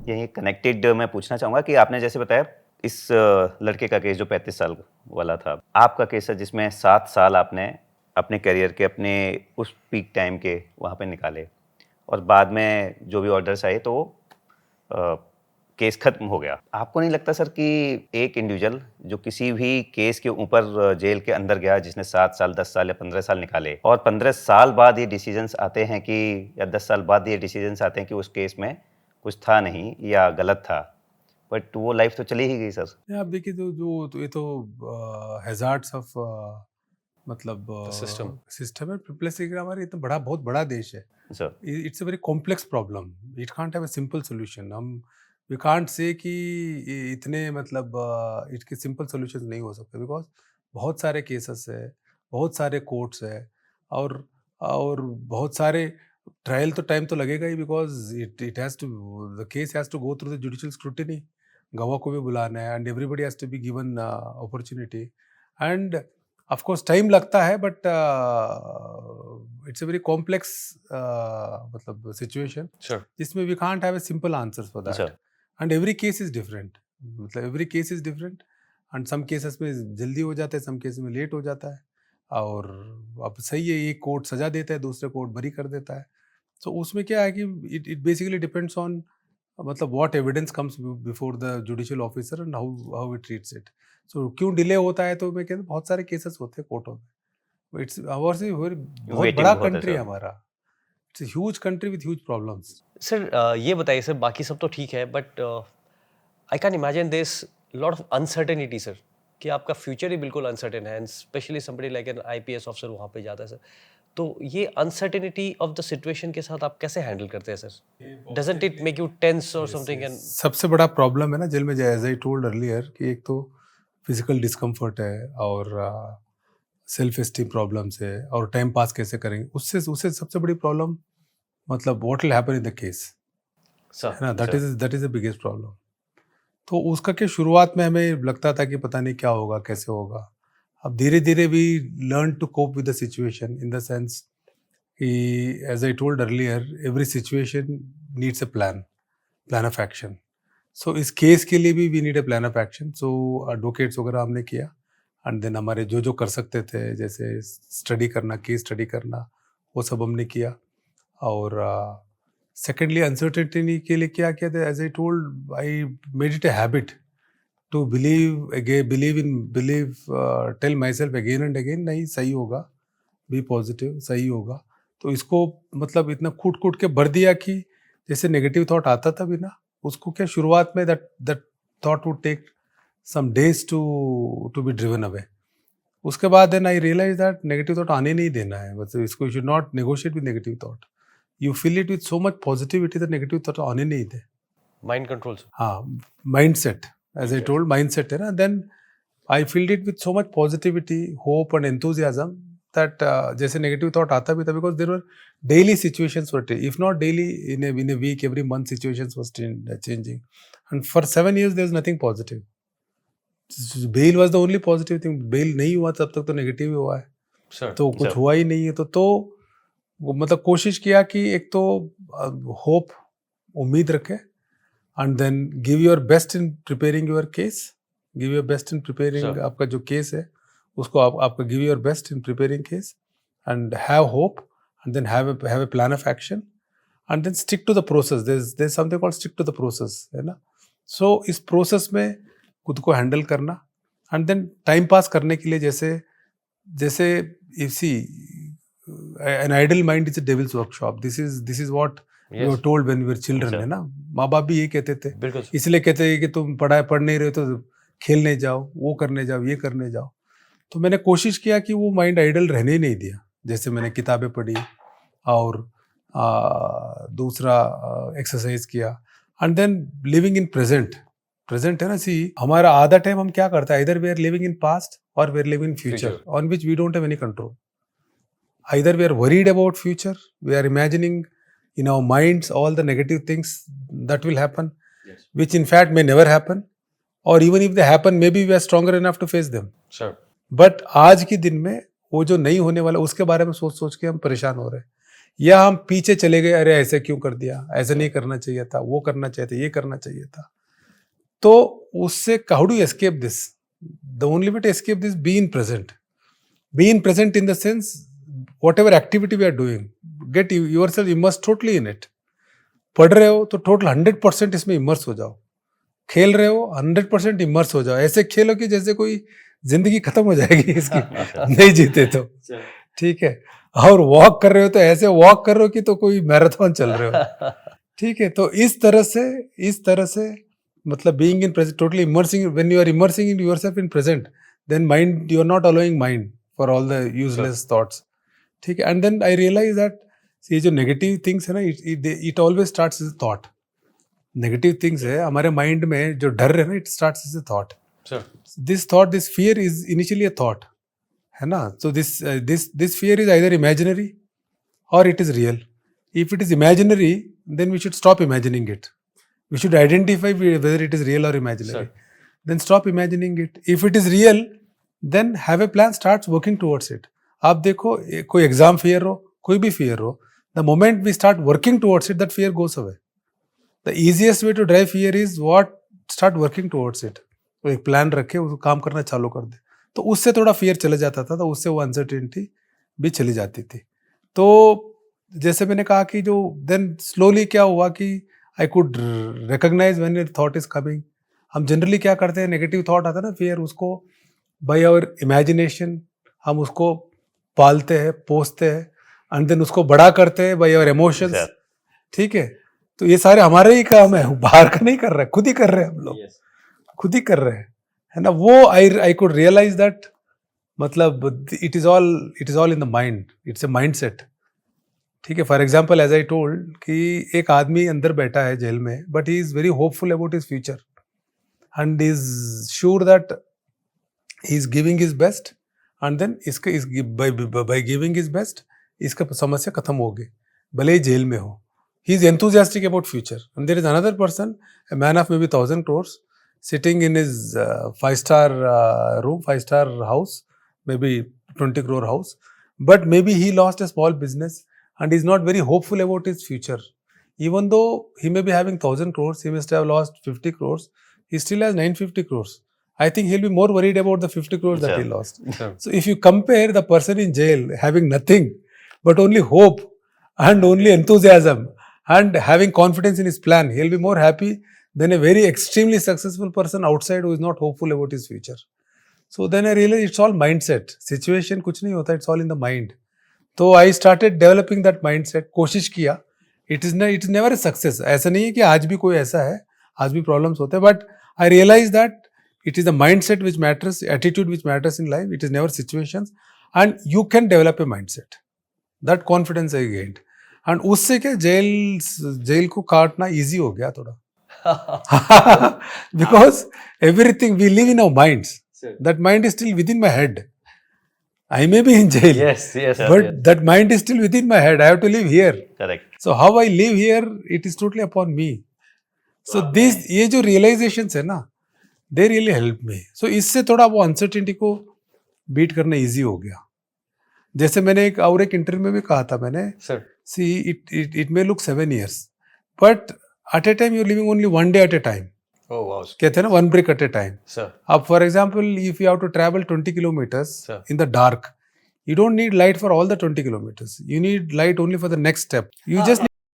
यही कनेक्टेड मैं पूछना चाहूँगा कि आपने जैसे बताया इस लड़के का केस जो 35 साल वाला था, आपका केस है जिसमें 7 साल आपने अपने करियर के अपने उस पीक टाइम के वहाँ पे निकाले और बाद में जो भी ऑर्डर्स आए तो केस खत्म हो गया। आपको नहीं लगता सर कि एक इंडिविजुअल जो किसी भी केस के ऊपर जेल के अंदर गया जिसने 7 साल 10 साल या 15 साल निकाले और 15 साल बाद ये डिसीजंस आते हैं कि या 10 साल बाद ये डिसीजंस आते हैं कि उस केस में कुछ था नहीं या गलत था, बट वो लाइफ तो चली ही गई सर। आप देखिए तो ये तो हैजार्ड्स ऑफ मतलब सिस्टम है। प्लस हमारे इतना बहुत बड़ा देश है। Sir it's a very complex problem. It can't have a simple solution. हम वी कांट से कि इतने मतलब इसके सिंपल सॉल्यूशंस नहीं हो सकते, बिकॉज बहुत सारे केसेस है, बहुत सारे कोर्ट्स है, और बहुत सारे ट्रायल तो टाइम तो लगेगा ही, because it has to the case has to go through the judicial scrutiny. गवाह को भी बुलाना है and everybody has to be given opportunity, and of course time लगता है, but it's a very complex मतलब सिचुएशन श्योर जिसमें we can't have a simple answers for that, sir and every case is different. मतलब every case is different, and some cases में जल्दी हो जाता है, सम केसेस में लेट हो जाता है। और अब सही है, एक कोर्ट सजा देता है, दूसरे कोर्ट बरी कर देता है। तो उसमें क्या है कि it it basically depends on मतलब what evidence comes before the judicial officer and how how it treats it. So क्यों डिले होता है, तो मैं कहता हूँ बहुत सारे केसेस होते हैं कोर्टों में। इट्स आवर्स बहुत वेटिंग बड़ा बहुत है कंट्री है सर। हमारा। It's huge country with huge problems. Sir ये बताइए सर, बाकी सब तो ठीक है, but I can imagine this lot of uncertainty sir, कि आपका फ्यूचर ही बिल्कुल अनसर्टेन है, and specially somebody like an IPS officer वहाँ पे जाता है सर। तो ये अनसर्टेनिटी ऑफ द सिचुएशन के साथ आप कैसे हैंडल करते हैं sir? Doesn't it make you tense और समथिंग? एंड सबसे बड़ा प्रॉब्लम है ना जेल में, एज आई टोल्ड अर्लियर, कि एक तो फिजिकल डिस्कम्फर्ट है, और सेल्फ एस्टीम प्रॉब्लम्स है, और टाइम पास कैसे करेंगे, उससे उससे सबसे बड़ी प्रॉब्लम मतलब what will happen in the case, है ना। That is the biggest problem. तो उसका क्या शुरुआत में हमें लगता था कि पता नहीं क्या होगा, कैसे होगा। अब धीरे धीरे we learn to cope with the situation, in the sense कि as I told earlier, every situation needs a plan of action. So इस केस के लिए भी we need a plan of action. So advocates वगैरह हमने किया, and then हमारे जो कर सकते थे, जैसे स्टडी करना, केस स्टडी करना, वो सब हमने किया। और सेकेंडली अनसर्टेनिटी के लिए क्या किया था, as I told, I made it a habit to believe tell myself again and again, नहीं सही होगा, बी पॉजिटिव, सही होगा। तो इसको मतलब इतना कूट के भर दिया कि जैसे नेगेटिव थॉट आता था भी ना, उसको क्या शुरुआत में that thought would take some days to be driven away. उसके बाद then I realise that negative thought आने नहीं देना है, मतलब इसको you should not negotiate with negative thought. You fill it with so much positivity, the negative thought आने नहीं दे। Mind control sir. हाँ, mindset, as I told, mindset है ना। Then I filled it with so much positivity, hope and enthusiasm, that जैसे negative thought आता भी था, because there were daily situations were, if not daily, in a week, every month situations was changing, and for 7 years there is nothing positive. Bail was the only positive thing. Bail नहीं हुआ तब तक तो negative ही हुआ है, sir तो कुछ हुआ ही नहीं है। तो वो मतलब कोशिश किया कि एक तो होप, उम्मीद रखे, and then give your best in preparing your case. Give your best in preparing आपका जो केस है उसको आपका give your best in preparing case, and have hope, and then have a plan of action, and then stick to the process. There is something called stick to the process, है ना। सो इस process में खुद को handle करना, and then time pass करने के लिए, जैसे जैसे if see an idle mind is a devil's workshop. This is what we were told when we were children, है ना। माँ बाप भी ये कहते थे, बिल्कुल सर। इसलिए कहते हैं कि तुम पढ़ नहीं रहे तो खेलने जाओ, वो करने जाओ, ये करने जाओ। तो मैंने कोशिश किया कि वो माइंड आइडल रहने ही नहीं दिया। जैसे मैंने किताबें पढ़ी, और दूसरा एक्सरसाइज किया, and then living in present है ना। सी हमारा आधा टाइम हम क्या करते हैं, इधर we are living in past और we are living in future on which we don't have any control. Either we are worried about future, we are imagining in our minds all the negative things that will happen, which in fact may never happen, or even if they happen, maybe we are stronger enough to face them. Sure. But आज के दिन में वो जो नहीं होने वाला उसके बारे में सोच के हम परेशान हो रहे हैं। या हम पीछे चले गए, अरे ऐसे क्यों कर दिया, ऐसा नहीं करना चाहिए था, वो करना चाहिए था, ये करना चाहिए था. तो उससे how do escape this? The only way to escape this, be in present. Be in present in the sense whatever activity we are doing, get yourself immerse totally in it. पढ़ रहे हो तो total 100% इसमें immerse हो जाओ. खेल रहे हो 100% इमर्स हो जाओ. ऐसे खेलो कि जैसे कोई जिंदगी खत्म हो जाएगी इसकी नहीं जीते तो. ठीक है. और वॉक कर रहे हो तो ऐसे वॉक कर रहे हो कि तो कोई मैराथन चल रहे हो. ठीक है. तो इस तरह से मतलब being in present, totally immersing, when you are immersing in yourself in present, then mind, you are not allowing mind for all the useless thoughts. ठीक है. And then I realise that ये जो नेगेटिव थिंग्स है ना, it always starts as a thought. Negative things है हमारे mind में, जो डर है ना, it starts as a thought. This thought, this fear is initially a thought, है ना. So this fear is either imaginary or it is real. If it is imaginary, then we should stop imagining it. We should identify whether it is real or imaginary. Then stop imagining it. If it is real, then have a plan, starts working towards it. आप देखो, कोई exam fear हो, कोई भी fear हो, the moment we start working towards it, that fear goes away. The easiest way to drive fear is what? Start working towards it. तो एक plan रखे, उसको काम करना चालू कर दे, तो उससे थोड़ा फियर चले जाता था, तो उससे वो अनसर्टेनिटी भी चली जाती थी. तो जैसे मैंने कहा कि जो देन स्लोली क्या हुआ कि I could recognise when your thought is coming. हम जनरली क्या करते हैं, नेगेटिव थॉट आता है ना, फियर, उसको बाय आवर इमेजिनेशन हम उसको पालते हैं, पोसते हैं, एंड देन उसको बड़ा करते हैं बाय आवर इमोशंस. ठीक है. तो ये सारे हमारे ही काम है, बाहर का नहीं कर रहे, खुद ही कर रहे हैं हम लोग. खुद ही कर रहे हैं, है ना. वो आई कुड रियलाइज दैट, मतलब it is all in the mind. It's a mindset. ठीक है. For example, as I told कि एक आदमी अंदर बैठा है जेल में, but he is very hopeful about his future and is sure that he is giving his best, and then by giving his best इसका समस्या खत्म होगी, भले ही जेल में हो. He is enthusiastic about future. And there is another person, a man of maybe 1,000 crores, sitting in his 5-star room, 5-star house, maybe 20 crore house, but maybe he lost a small business and is not very hopeful about his future. Even though he may be having 1,000 crores, he must have lost 50 crores, he still has 950 crores. I think he'll be more worried about the 50 crores that he lost. So if you compare the person in jail having nothing but only hope and only enthusiasm and having confidence in his plan, he'll be more happy than a very extremely successful person outside who is not hopeful about his future. So then I realized it's all mindset. Situation कुछ नहीं होता, it's all in the mind. तो I started developing that mindset. कोशिश किया. It is never a success. ऐसा नहीं है कि आज भी कोई ऐसा है, आज भी problems होते हैं, but I realized that it is the mindset which matters, attitude which matters in life. It is never situations, and you can develop a mindset. That confidence I gained. And उससे क्या jail को काटना easy हो गया थोड़ा. Because everything we live in our minds. That mind is still within my head. I may be in jail. Yes. But that mind is still within my head. I have to live here. Correct. So how I live here, it is totally upon me. So ये जो realizations है ना, they really help me. So इससे थोड़ा वो uncertainty को beat करना easy हो गया. जैसे मैंने एक इंटरव्यू में भी कहा था मैंने, see it may look 7 years, but at a time you're living only one day at a time. Oh wow. कहते हैं ना, one brick at a time. Sir. अब for example, if you have to travel 20 kilometers in the dark, you don't need light for all the 20 kilometers. You need light only for the next step. You just